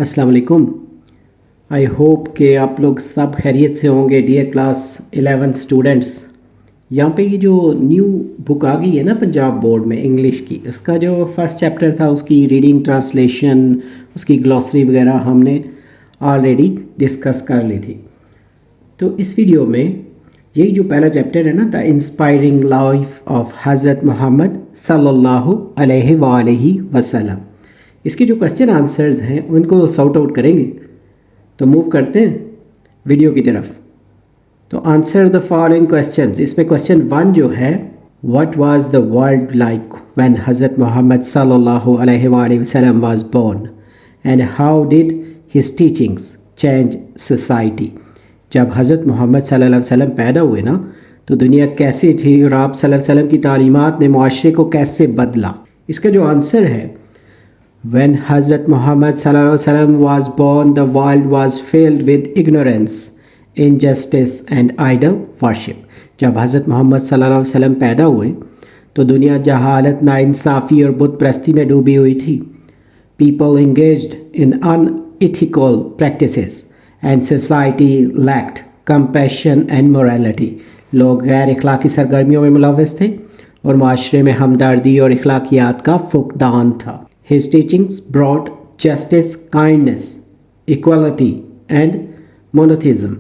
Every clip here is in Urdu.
السلام علیکم. آئی ہوپ کہ آپ لوگ سب خیریت سے ہوں گے. ڈیئر کلاس 11 اسٹوڈنٹس، یہاں پہ یہ جو نیو بک آ گئی ہے نا پنجاب بورڈ میں انگلش کی، اس کا جو فرسٹ چیپٹر تھا اس کی ریڈنگ ٹرانسلیشن، اس کی گلوسری وغیرہ ہم نے آلریڈی ڈسکس کر لی تھی. تو اس ویڈیو میں یہی جو پہلا چیپٹر ہے نا، دا انسپائرنگ لائف آف حضرت محمد صلی اللہ علیہ وآلہ وسلم، اس کے جو کوسچن آنسرز ہیں ان کو سارٹ آؤٹ کریں گے. تو موو کرتے ہیں ویڈیو کی طرف. تو آنسر دا فالوئنگ کوسچنز. اس میں کوسچن 1 جو ہے، what was the world like when حضرت محمد صلی اللہ علیہ وآلہ وسلم was born and how ڈڈ his teachings change society. جب حضرت محمد صلی اللہ علیہ وسلم پیدا ہوئے نا تو دنیا کیسی تھی، اور آپ صلی اللہ علیہ وسلم کی تعلیمات نے معاشرے کو کیسے بدلا. اس کا جو آنسر ہے، when Hazrat Muhammad sallallahu alaihi wasallam was born, the world was filled with ignorance, injustice and idol worship. جب حضرت محمد صلی اللہ علیہ وسلم پیدا ہوئے تو دنیا جہالت، ناانصافی اور بت پرستی میں ڈوبی ہوئی تھی. People engaged in unethical practices and society lacked compassion and morality. لوگ غیر اخلاقی سرگرمیوں میں ملوث تھے اور معاشرے میں ہمدردی اور اخلاقیات کا فقدان تھا. His teachings brought justice, kindness, equality, and monotheism,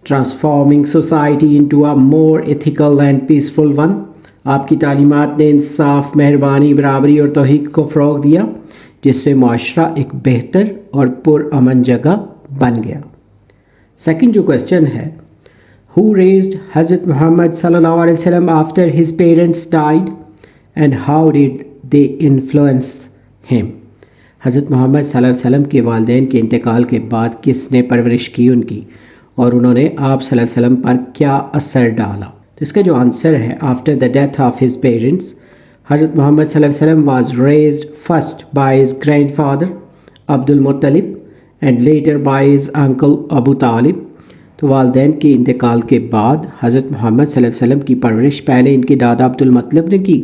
transforming society into a more ethical and peaceful one. آپ کی تعلیمات نے انصاف، مہربانی، برابری اور توحید کو فروغ دیا، جس سے معاشرہ ایک بہتر اور پرامن جگہ بن گیا. سیکنڈ جو کوسچن ہے، who raised حضرت محمد صلی اللہ علیہ وسلم after his parents died and how did they influence him. حضرت محمد صلی اللہ علیہ وسلم کے والدین کے انتقال کے بعد کس نے پرورش کی ان کی، اور انہوں نے آپ صلی اللہ علیہ وسلم پر کیا اثر ڈالا. تو اس کا جو آنسر ہے، after the death of his parents Hazrat Muhammad صلی اللہ علیہ وسلم was raised first by his grandfather Abdul Muttalib and later by his uncle Abu Talib. تو والدین کے انتقال کے بعد حضرت محمد صلی اللہ علیہ وسلم کی پرورش پہلے ان کے دادا عبد المطلب نے کی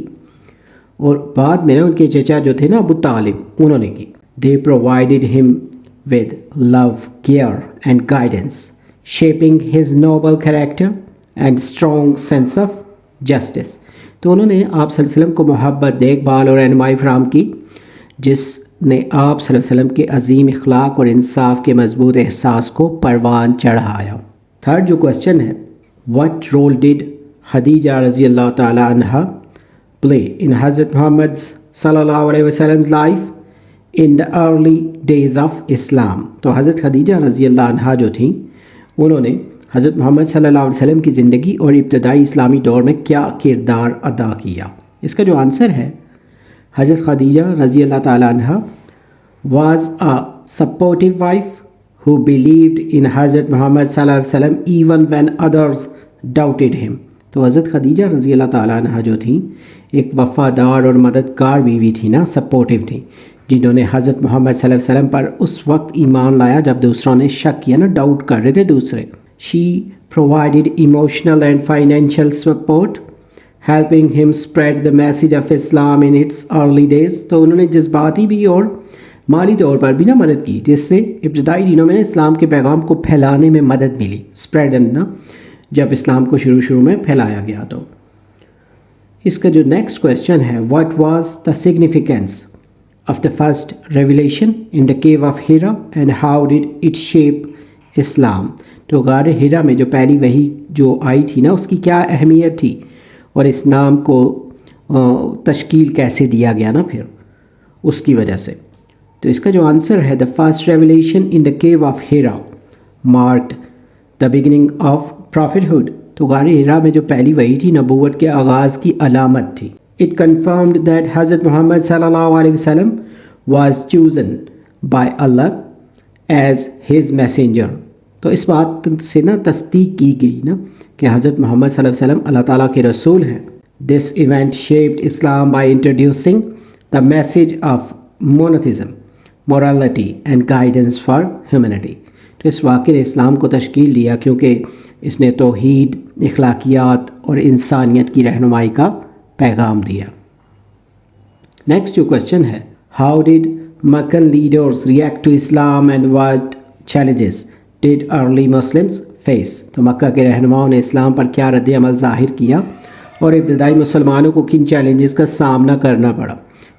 اور بعد میں نا ان کے چچا جو تھے نا ابو طالب، انہوں نے کی. They provided him with love, care and guidance, shaping his noble character and strong sense of justice. تو انہوں نے آپ صلی اللہ علیہ وسلم کو محبت، دیکھ بھال اور رہنمائی فراہم کی، جس نے آپ صلی اللہ علیہ وسلم کے عظیم اخلاق اور انصاف کے مضبوط احساس کو پروان چڑھایا. تھرڈ جو کوسچن ہے، what role did خدیجہ رضی اللہ تعالی عنہا play in Hazrat Muhammad's sallallahu alaihi wasallam's life in the early days of Islam. تو حضرت خدیجہ رضی اللہ عنہا جو تھیں، انہوں نے حضرت محمد صلی اللہ علیہ وسلم کی زندگی اور ابتدائی اسلامی دور میں کیا کردار ادا کیا. اس کا جو آنسر ہے، حضرت خدیجہ رضی اللہ تعالی عنہا was a supportive wife who believed in Hazrat Muhammad صلی اللہ علیہ وسلم even when others doubted him. تو حضرت خدیجہ رضی اللہ تعالیٰ عنہ جو تھیں ایک وفادار اور مددگار بیوی تھی نا، سپورٹیو تھی، جنہوں نے حضرت محمد صلی اللہ علیہ وسلم پر اس وقت ایمان لایا جب دوسروں نے شک کیا نا، ڈاؤٹ کر رہے تھے دوسرے. She provided emotional and financial support, helping him spread the message of Islam in its early days. تو انہوں نے جذباتی بھی اور مالی طور پر بھی نا مدد کی، جس سے ابتدائی دنوں میں اسلام کے پیغام کو پھیلانے میں مدد ملی. اسپریڈ نا، جب اسلام کو شروع میں پھیلایا گیا. تو اس کا جو نیکسٹ کوسچن ہے، what was the significance of the first revelation in the cave of Hira and how did it shape Islam. تو غار ہیرا میں جو پہلی وحی جو آئی تھی نا، اس کی کیا اہمیت تھی اور اسلام کو تشکیل کیسے دیا گیا نا پھر اس کی وجہ سے. تو اس کا جو آنسر ہے، the first revelation in the cave of Hira marked the beginning of prophethood. تو غار ہیرا میں جو پہلی وحی تھی نبوت کے آغاز کی علامت تھی. It confirmed that حضرت محمد صلی اللہ علیہ وسلم was chosen by Allah as his messenger. تو اس بات سے نا تصدیق کی گئی نا کہ حضرت محمد صلی اللہ علیہ وسلم اللہ تعالیٰ کے رسول ہیں. This event shaped Islam by introducing the message of monotheism, morality and guidance for humanity. تو اس واقعے نے اسلام کو تشکیل دیا کیونکہ اس نے توحید، اخلاقیات اور انسانیت کی رہنمائی کا پیغام دیا. نیکسٹ جو کوسچن ہے، how did Meccan leaders react to Islam and what challenges did early Muslims face? تو مکہ کے رہنماؤں نے اسلام پر کیا رد عمل ظاہر کیا اور ابتدائی مسلمانوں کو کن چیلنجز کا سامنا کرنا پڑا؟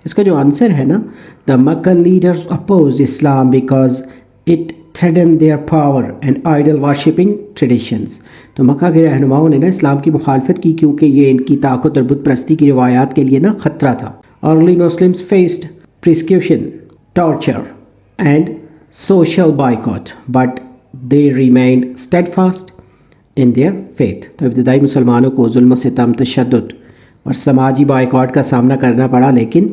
اس کا جو آنسر ہے نا، the Meccan leaders opposed Islam because it threatened their power and idol worshipping traditions. تو مکہ کے رہنماؤں نے نا اسلام کی مخالفت کی کیونکہ یہ ان کی طاقت اور بت پرستی کی روایات کے لیے نا خطرہ تھا. Early Muslims faced persecution, torture and social boycott, but they remained steadfast in their faith. تو ابتدائی مسلمانوں کو ظلم و ستم، تشدد اور سماجی بائیکاٹ کا سامنا کرنا پڑا، لیکن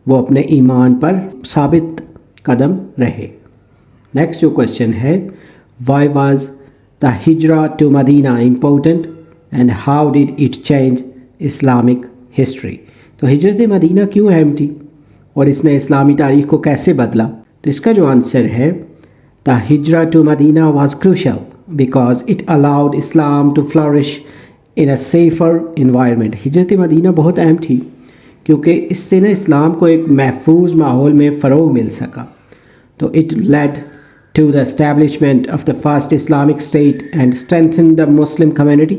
وہ اپنے ایمان پر ثابت قدم رہے. نیکسٹ جو کوشچن ہے، why was the hijrah to Medina important and how did it change Islamic history؟ تو ہجرت مدینہ کیوں اہم تھی اور اس نے اسلامی تاریخ کو کیسے بدلا؟ تو اس کا جو آنسر ہے، the hijrah to Medina was crucial because it allowed Islam to flourish in a safer environment. ہجرت مدینہ بہت اہم تھی کیونکہ اس سے نا اسلام کو ایک محفوظ ماحول میں فروغ مل سکا. تو it led to the establishment of the first Islamic state and strengthened the Muslim community,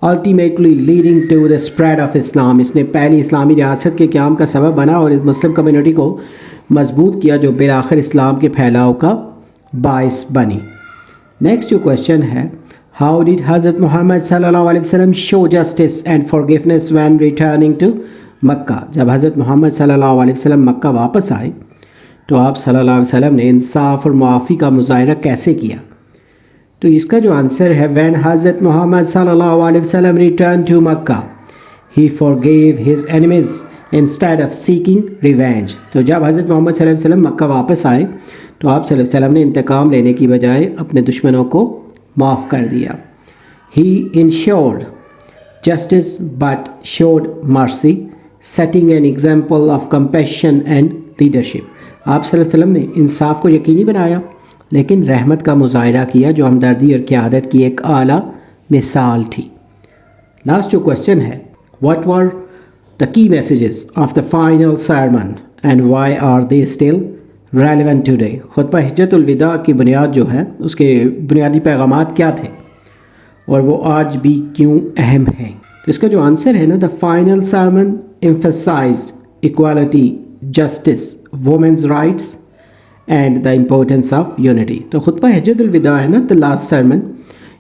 ultimately leading to the spread of Islam. اس نے پہلی اسلامی ریاست کے قیام کا سبب بنا اور اس مسلم کمیونٹی کو مضبوط کیا جو بالآخر اسلام کے پھیلاؤ کا باعث بنی. نیکسٹ جو کوشچن ہے، how did حضرت محمد صلی اللہ علیہ وسلم show justice and forgiveness when returning to مکہ؟ جب حضرت محمد صلی اللہ علیہ وسلم مکہ واپس آئے تو آپ صلی اللہ علیہ وسلم نے انصاف اور معافی کا مظاہرہ کیسے کیا؟ تو اس کا جو آنسر ہے، when حضرت محمد صلی اللہ علیہ وسلم returned to Mecca he forgave his enemies instead of seeking revenge. تو جب حضرت محمد صلی اللہ علیہ وسلم مکہ واپس آئے تو آپ صلی اللہ علیہ وسلم نے انتقام لینے کی بجائے اپنے دشمنوں کو معاف کر دیا. he ensured justice but showed mercy, setting an example of compassion and leadership. آپ صلی اللہ علیہ وسلم نے انصاف کو یقینی بنایا لیکن رحمت کا مظاہرہ کیا جو ہمدردی اور قیادت کی ایک اعلیٰ مثال تھی. لاسٹ جو کوشچن ہے، what were the key messages of the final sermon and why are they still relevant today؟ خطبہ حجۃ الوداع کی بنیاد جو ہے اس کے بنیادی پیغامات کیا تھے اور وہ آج بھی کیوں اہم ہیں؟ تو اس کا جو آنسر ہے نا، the final sermon emphasized equality, justice, women's rights and the importance of unity. تو خطبہ حجۃ الوداع ہے نا، the last sermon،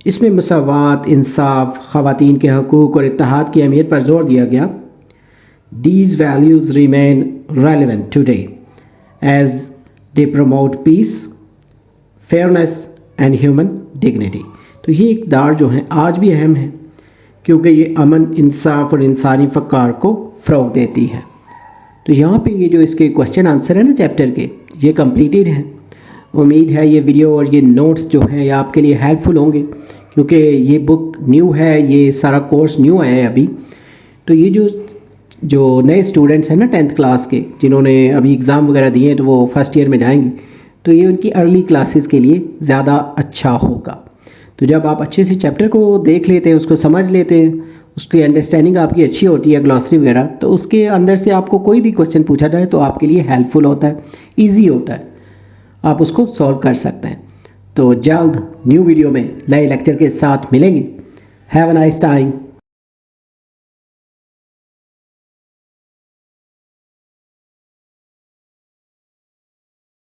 اس میں مساوات، انصاف، خواتین کے حقوق اور اتحاد کی اہمیت پر زور دیا گیا. These values remain relevant today as they promote peace, fairness and human dignity. تو یہ اقدار جو ہیں آج بھی اہم ہیں کیونکہ یہ امن، انصاف اور انسانی فقار کو فروغ دیتی ہے. تو یہاں پہ یہ جو اس کے کوشچن آنسر ہے نا چیپٹر کے، یہ کمپلیٹڈ ہیں. امید ہے یہ ویڈیو اور یہ نوٹس جو ہیں یہ آپ کے لیے ہیلپ فل ہوں گے کیونکہ یہ بک نیو ہے، یہ سارا کورس نیو آیا ہے ابھی. تو یہ جو نئے اسٹوڈنٹس ہیں نا 10th کلاس کے، جنہوں نے ابھی ایگزام وغیرہ دیے ہیں تو وہ فرسٹ ایئر میں جائیں گے، تو یہ ان کی ارلی کلاسز کے لیے زیادہ اچھا ہوگا. تو جب آپ اچھے سے چیپٹر کو دیکھ لیتے ہیں، اس کو سمجھ لیتے ہیں، اس کی انڈرسٹینڈنگ آپ کی اچھی ہوتی ہے، گلاسری وغیرہ، تو اس کے اندر سے آپ کو کوئی بھی کوشچن پوچھا جائے تو آپ کے لیے ہیلپ فل ہوتا ہے، ایزی ہوتا ہے، آپ اس کو سولو کر سکتے ہیں. تو جلد نیو ویڈیو میں نئے لیکچر کے ساتھ ملیں گے. Have a nice time.